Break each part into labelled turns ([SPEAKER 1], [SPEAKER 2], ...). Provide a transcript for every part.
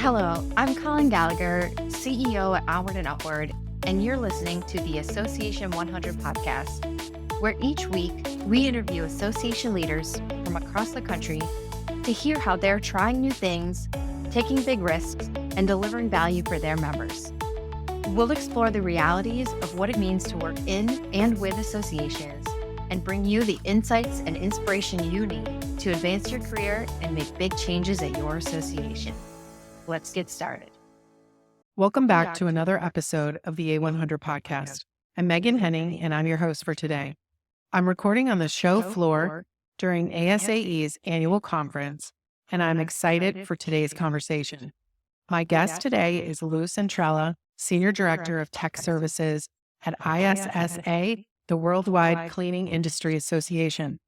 [SPEAKER 1] Hello, I'm Colin Gallagher, CEO at Onward and Upward, and you're listening to the Association 100 Podcast, where each week we interview association leaders from across the country to hear how they're trying new things, taking big risks, and delivering value for their members. We'll explore the realities of what it means to work in and with associations and bring you the insights and inspiration you need to advance your career and make big changes at your association. Let's get started.
[SPEAKER 2] Welcome back to another episode of the A100 Podcast. I'm Meghan Henning, and I'm your host for today. I'm recording on the show floor during ASAE's annual conference, and I'm excited for today's conversation. My guest today is Lou Centrella, Senior Director of Tech Services at ISSA, the Worldwide Cleaning Industry Association.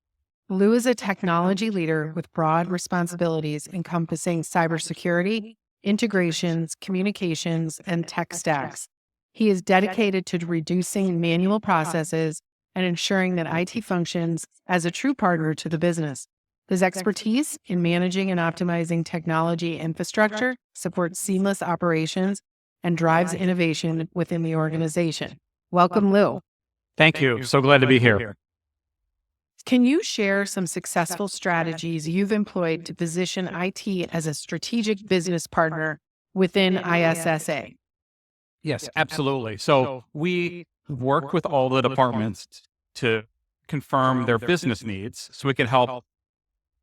[SPEAKER 2] Lou is a technology leader with broad responsibilities encompassing cybersecurity, integrations, communications, and tech stacks. He is dedicated to reducing manual processes and ensuring that IT functions as a true partner to the business. His expertise in managing and optimizing technology infrastructure supports seamless operations and drives innovation within the organization. Welcome, Lou.
[SPEAKER 3] Thank you. So glad to be here.
[SPEAKER 2] Can you share some successful strategies you've employed to position IT as a strategic business partner within ISSA?
[SPEAKER 3] Yes, absolutely. So we work with all the departments to confirm their business needs so we can help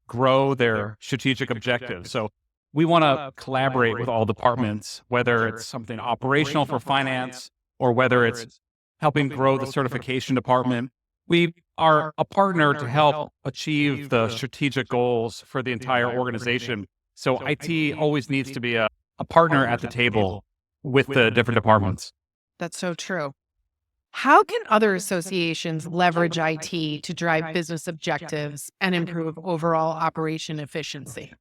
[SPEAKER 3] grow their strategic objectives. So we want to collaborate with all departments, whether it's something operational for finance or whether it's helping grow the certification department. We are a partner to help achieve the strategic goals for the entire organization. So IT always needs to be a partner at the table with the different departments.
[SPEAKER 2] That's so true. How can other associations leverage IT to drive business objectives and improve overall operation efficiency?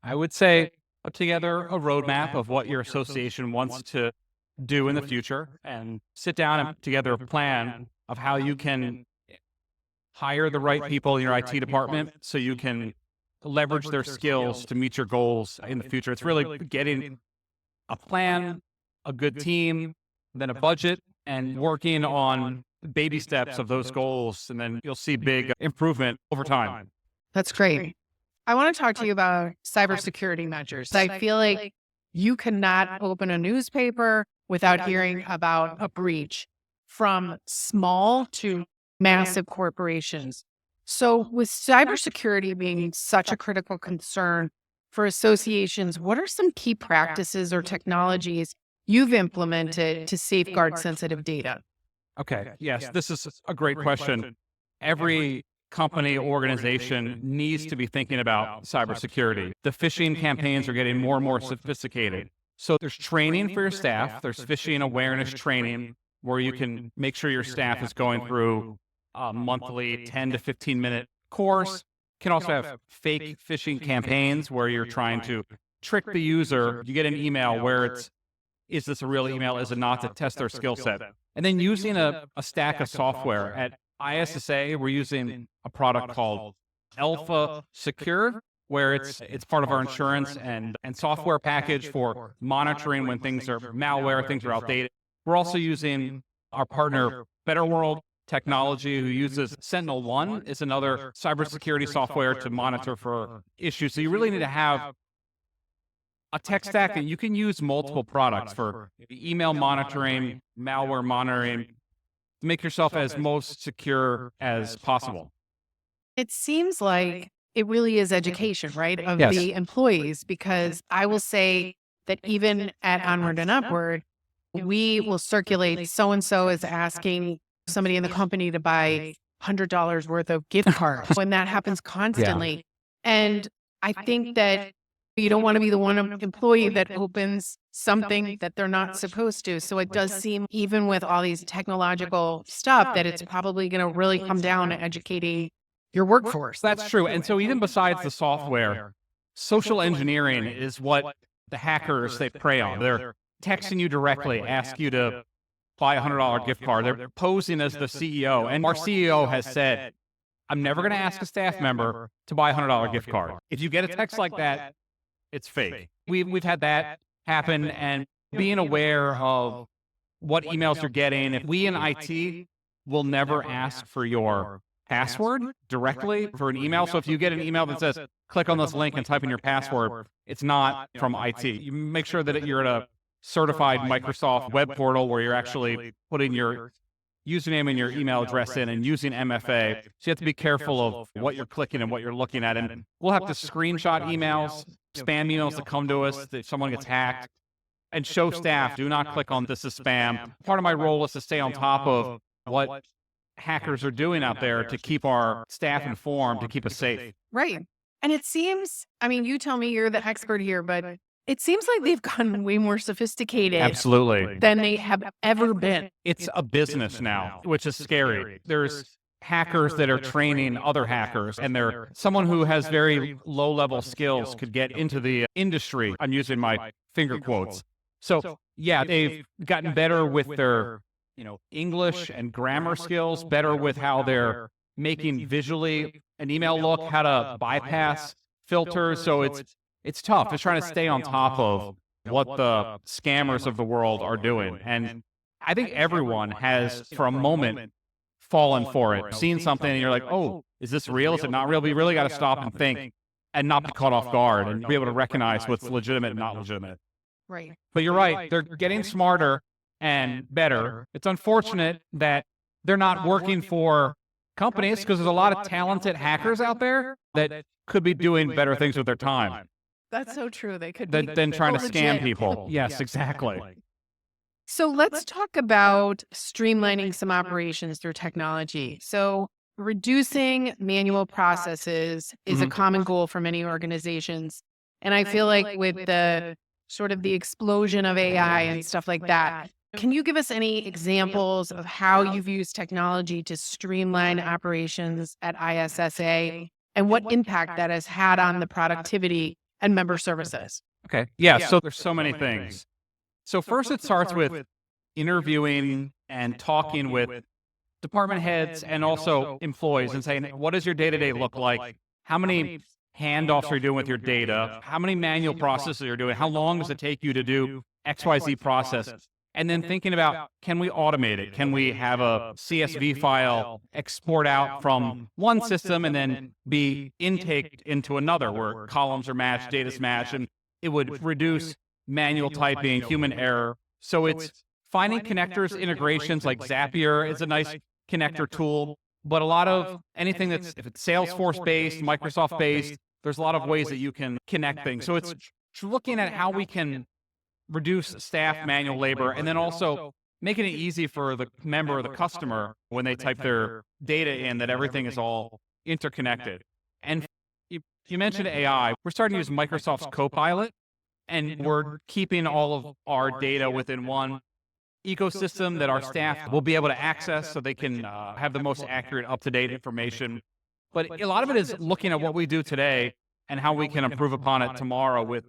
[SPEAKER 3] I would say put together a roadmap of what your association wants to do in the future and sit down and put together a plan of how you can hire the right people in your IT department so you can leverage their skills to meet your goals in the future. It's really getting a plan, a good team, then a budget, and working on baby steps of those goals. And then you'll see big improvement over time.
[SPEAKER 2] That's great. I want to talk to you about cybersecurity measures. I feel like you cannot open a newspaper without hearing about a breach from small to massive corporations. So with cybersecurity being such a critical concern for associations, what are some key practices or technologies you've implemented to safeguard sensitive data?
[SPEAKER 3] Okay. Yes, this is a great question. Every company, organization needs to be thinking about cybersecurity. The phishing campaigns are getting more and more sophisticated. So there's training for your staff. There's phishing awareness training where you can make sure your staff is going through a monthly 10 to 15 minute course. You can also have fake phishing campaigns where you're trying to trick the user. You get an email where it's, is this a real email? Is it not, to test their skill set? And then using a stack of software. At ISSA, we're using a product called Alpha Secure, where it's part of our insurance and software package for monitoring when things are malware, things are outdated. We're also using our partner Better World Technology, who uses Sentinel-1, is another cybersecurity software to monitor for issues. So you really need to have a tech stack that you can use multiple products for email monitoring, malware monitoring, to make yourself as most secure as possible.
[SPEAKER 2] It seems like it really is education, right, of
[SPEAKER 3] Yes.
[SPEAKER 2] the employees, because I will say that even at Onward and Upward, we will circulate so-and-so is asking somebody in the company to buy $100 worth of gift cards when that happens constantly. And I think that you don't want to be the one employee that opens something that they're not supposed to. So it does seem, even with all these technological stuff, that it's probably going to really come down to educating your workforce.
[SPEAKER 3] That's true. And so even besides the software, social engineering is what the hackers, they prey on. They're texting you directly, ask you to buy a $100 gift card. They're posing as the CEO. And our CEO has said, I'm never going to ask a staff member to buy a $100 gift card. If you get a text like that, it's fake. We've had that happen, and being aware of what emails you're getting. If we in IT will never ask for your password directly for an email. So if you get an email that says, click on this link and type in your password, it's not from IT. You make sure that you're at a certified Microsoft web portal where you're actually putting your username and your email address in and using MFA. So you have to be careful of what you're clicking and what you're looking at. And we'll have to screenshot emails, spam emails that come to us that someone gets hacked, and show staff, do not click on this as spam. Part of my role is to stay on top of what hackers are doing out there to keep our staff informed, to keep us safe.
[SPEAKER 2] Right. And it seems, I mean, you tell me, you're the expert here, but it seems like they've gotten way more sophisticated
[SPEAKER 3] Absolutely.
[SPEAKER 2] than they have ever been.
[SPEAKER 3] It's a business now, which is scary. There's hackers that are training other hackers, and they're someone who has very low-level skills could get into the industry. I'm using my finger quotes. So yeah, they've gotten better with their, English and grammar skills, better with how they're making visually an email look, how to bypass filters. So it's tough. It's trying to stay on top of what the scammers of the world are doing. And I think everyone has, for a moment, fallen for it. Seen something and you're like, oh, is this real? Is it not real? We really got to stop and think and not be caught off guard and be able to recognize what's legitimate and not legitimate.
[SPEAKER 2] Right.
[SPEAKER 3] But you're right. They're getting smarter and better. It's unfortunate that they're not working for companies because there's a lot of talented hackers out there that could be doing better things with their time.
[SPEAKER 2] That's so true. They could
[SPEAKER 3] than trying to scam
[SPEAKER 2] legit.
[SPEAKER 3] people. Yes, exactly.
[SPEAKER 2] So let's talk about streamlining some operations through technology. So reducing manual processes is a common goal for many organizations. And I feel like with the sort of the explosion of AI and stuff like that, can you give us any examples of how you've used technology to streamline operations at ISSA and what impact that has had on the productivity and member services?
[SPEAKER 3] Okay. Yeah. So there's so many things. So first it starts with interviewing and talking with department heads and also employees and saying, what does your day-to-day look like? How many handoffs are you doing with your data? How many manual processes are you doing? How long does it take you to do XYZ process? And then thinking about, can we automate it? Can we have a CSV file export out from one system and then be intaked into another where columns are matched, data's matched, and it would reduce manual typing, human error. So it's finding connectors, integrations like Zapier is a nice connector tool, but a lot of anything that's, if it's Salesforce-based, Microsoft-based, there's a lot of ways that you can connect things. So it's looking at how we can reduce staff manual labor and then also making it easy for the member or the customer when they type their data in that everything is all interconnected. And you mentioned AI. We're starting to use Microsoft's Copilot, and we're keeping all of our data within one ecosystem that our staff will be able to access so they can have the most accurate, up-to-date information. But a lot of it is looking at what we do today and how we can improve upon it tomorrow with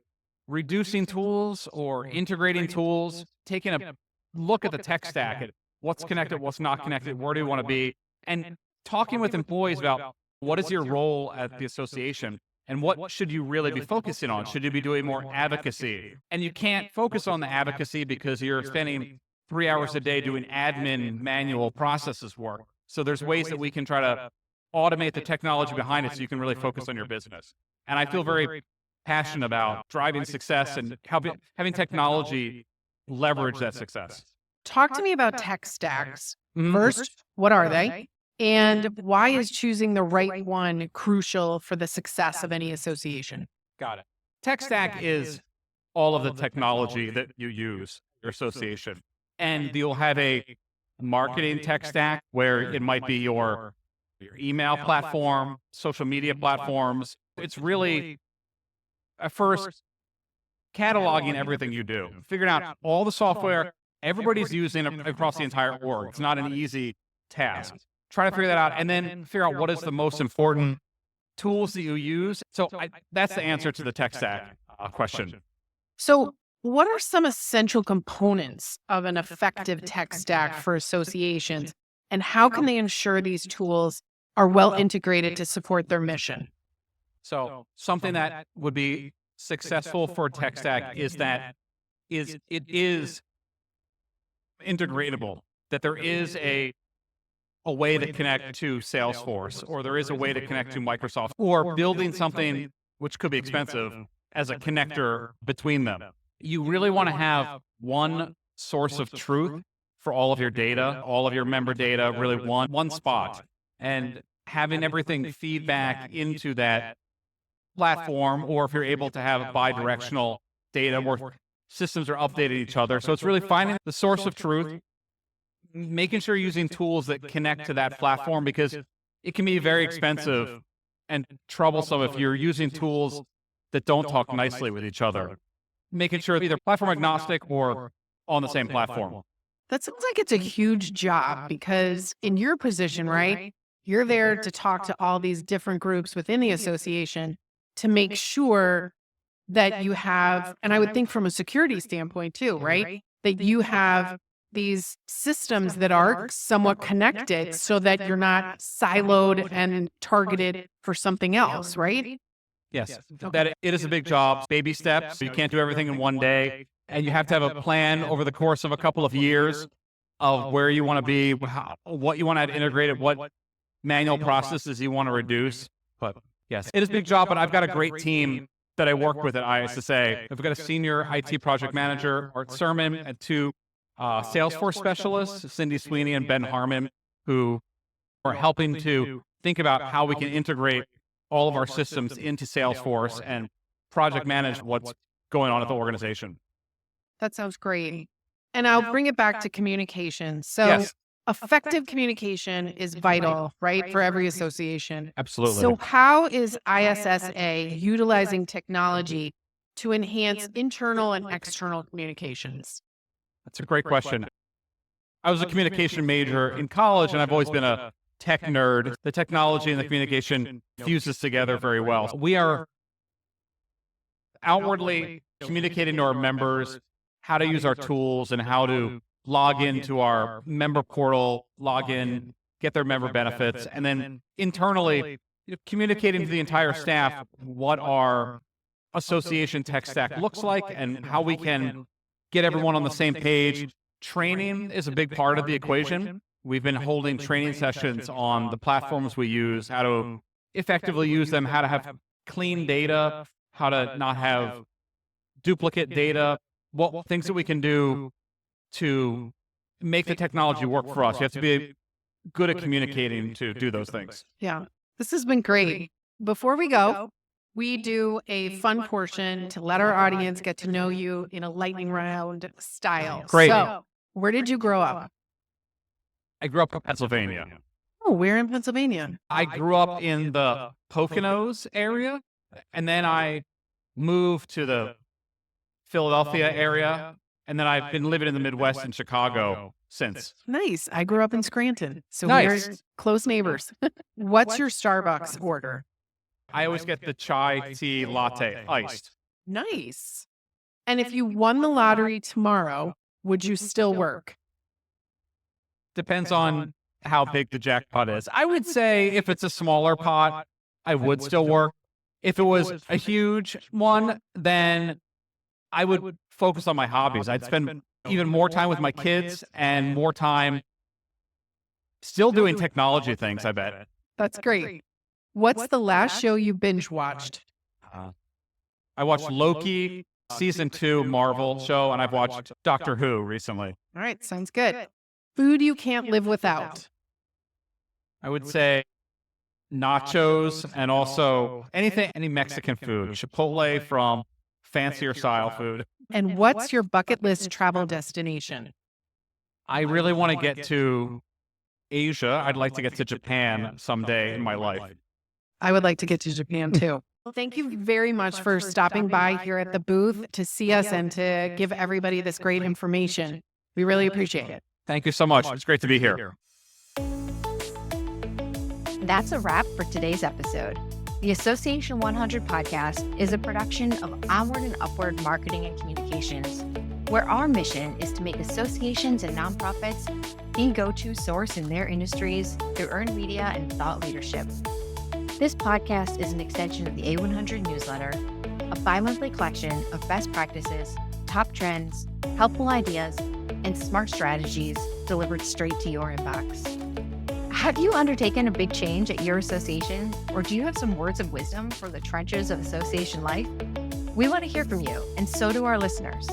[SPEAKER 3] reducing tools or integrating tools, taking a look at the tech stack, at what's connected, what's not connected, where do you want to be, and talking with employees about what is your role at the association and what should you really be focusing on? Should you be doing more advocacy? And you can't focus on the advocacy because you're spending 3 hours a day doing admin manual processes work. So there's ways that we can try to automate the technology behind it so you can really focus on your business. And I feel very passionate about driving success and having technology leverage that success.
[SPEAKER 2] Talk to me about tech stacks. First, what are they? And why is choosing the right one crucial for the success of any association?
[SPEAKER 3] Got it. Tech stack is all of the technology that you use, your association. And you'll have a marketing tech stack where it might be your email platform, social media platforms. It's really at first cataloging everything you do, figuring out all the software everybody's using across the entire org. It's not an easy task. Try to figure that out and then figure out what is the most important tools that you use. So that's the answer to the tech stack question.
[SPEAKER 2] So what are some essential components of an effective tech stack for associations, and how can they ensure these tools are well integrated to support their mission?
[SPEAKER 3] So something that would be successful for a tech stack is that it is integratable, that there is a way to connect to Salesforce, or there is a way to connect to Microsoft, or building something which could be expensive as a connector between them. You really want to have one source of truth for all of your data, all of your member data, really one spot, and having everything feedback into that platform, or if you're able to have bi-directional data where systems are updating each other. So it's really finding the source of truth, making sure you're using tools that connect to that platform, because it can be very expensive and troublesome if you're using tools that don't talk nicely with each other. Making sure either platform agnostic or on the same platform.
[SPEAKER 2] That sounds like it's a huge job, because in your position, right, you're there to talk to all these different groups within the association to make sure that you have, and I would think from a security standpoint too, right, that you have these systems that are somewhat connected so that you're not siloed and targeted for something else, right?
[SPEAKER 3] Yes, that it is a big job, baby steps. You can't do everything in one day, and you have to have a plan over the course of a couple of years of where you want to be, what you want to add integrated, what manual processes you want to reduce. But yes, it is a big job, but I've got a great team that I work with at ISSA. I've got a senior IT project manager, Art Sermon, and two Salesforce specialists, Cindy Sweeney and Ben Harmon, who are helping to think about how we can integrate all of our systems into Salesforce and project manage what's going on at the organization.
[SPEAKER 2] That sounds great. And I'll bring it back to communication. So
[SPEAKER 3] Yes.
[SPEAKER 2] effective communication is vital, right, for every association.
[SPEAKER 3] Absolutely.
[SPEAKER 2] So how is ISSA utilizing technology to enhance internal and external communications?
[SPEAKER 3] That's a great question. I was a communication major in college, and I've always been a tech nerd. The technology and the communication fuses together very well. We are outwardly communicating to our members how to use our tools and how to log into our member portal, log in, get their member benefits, and then internally communicating to the entire staff what our association tech stack looks like and how we can get everyone on the same page. Training is a big part of the equation. We've been holding training sessions on the platforms we use, how to effectively use them, how to have clean data, how to not have duplicate data, what things that we can do to make the technology work for us. You have to be good at communicating to do those things.
[SPEAKER 2] Yeah, this has been great. Before we go, we do a fun portion to let our audience get to know you in a lightning round style.
[SPEAKER 3] Great.
[SPEAKER 2] So, where did you grow up?
[SPEAKER 3] I grew up in Pennsylvania.
[SPEAKER 2] Oh, where in Pennsylvania?
[SPEAKER 3] I grew up in the Poconos area, and then I moved to the Philadelphia area, and then I've been living in the Midwest in Chicago since.
[SPEAKER 2] Nice. I grew up in Scranton. So
[SPEAKER 3] Nice.
[SPEAKER 2] we're close neighbors. What's your Starbucks order?
[SPEAKER 3] I always get the chai tea latte iced.
[SPEAKER 2] Nice. And if you won the lottery tomorrow, would you still work?
[SPEAKER 3] Depends on how big the jackpot is. I would say if it's a smaller pot, I would still work. If it was a huge one, then I would focus on my hobbies. I'd spend even more time with my kids and more time still doing technology things, I bet.
[SPEAKER 2] That's great. What's the last show you binge watched?
[SPEAKER 3] I watched Loki, season 2 Marvel show, and I've watched Doctor Who recently.
[SPEAKER 2] All right, sounds good. Food you can't live without.
[SPEAKER 3] I would say nachos and also any Mexican food. Chipotle from fancier style food.
[SPEAKER 2] And what's your bucket list travel destination?
[SPEAKER 3] I really want to get to Asia. I'd like to get to Japan someday in my life.
[SPEAKER 2] I would like to get to Japan too. Well, thank you very much for stopping by here at the booth to see us and to give everybody this great information. We really appreciate it.
[SPEAKER 3] Thank you so much. It's great to be here.
[SPEAKER 1] That's a wrap for today's episode. The Association 100 Podcast is a production of Onward and Upward Marketing and Communications, where our mission is to make associations and nonprofits the go-to source in their industries through earned media and thought leadership. This podcast is an extension of the A100 newsletter, a bi-monthly collection of best practices, top trends, helpful ideas, and smart strategies delivered straight to your inbox. Have you undertaken a big change at your association, or do you have some words of wisdom from the trenches of association life? We want to hear from you, and so do our listeners.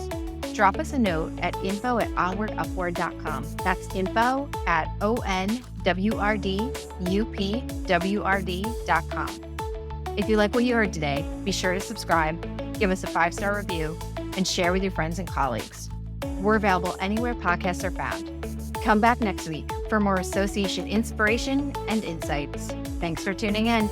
[SPEAKER 1] Drop us a note at info@onwardupward.com. That's info@onwrdupwrd.com. If you like what you heard today, be sure to subscribe, give us a 5-star review, and share with your friends and colleagues. We're available anywhere podcasts are found. Come back next week for more association inspiration and insights. Thanks for tuning in.